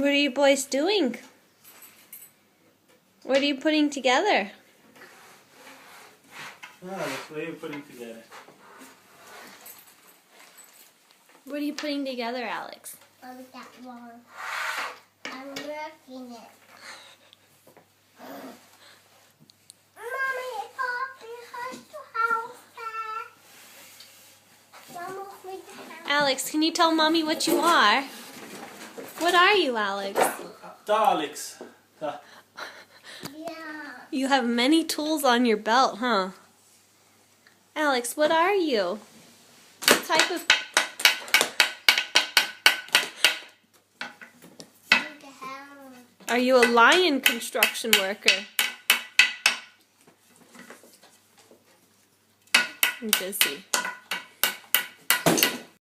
What are you boys doing? What are you putting together? Alex, what are you putting together? What are you putting together, Alex? On that wall. I'm working it. Mommy, Poppy has to help her. Mama, we can help. Alex, can you tell Mommy what you are? What are you, Alex? Alex. Yeah. You have many tools on your belt, huh? Alex, what are you? What type of... We can help. Are you a lion construction worker? I'm busy.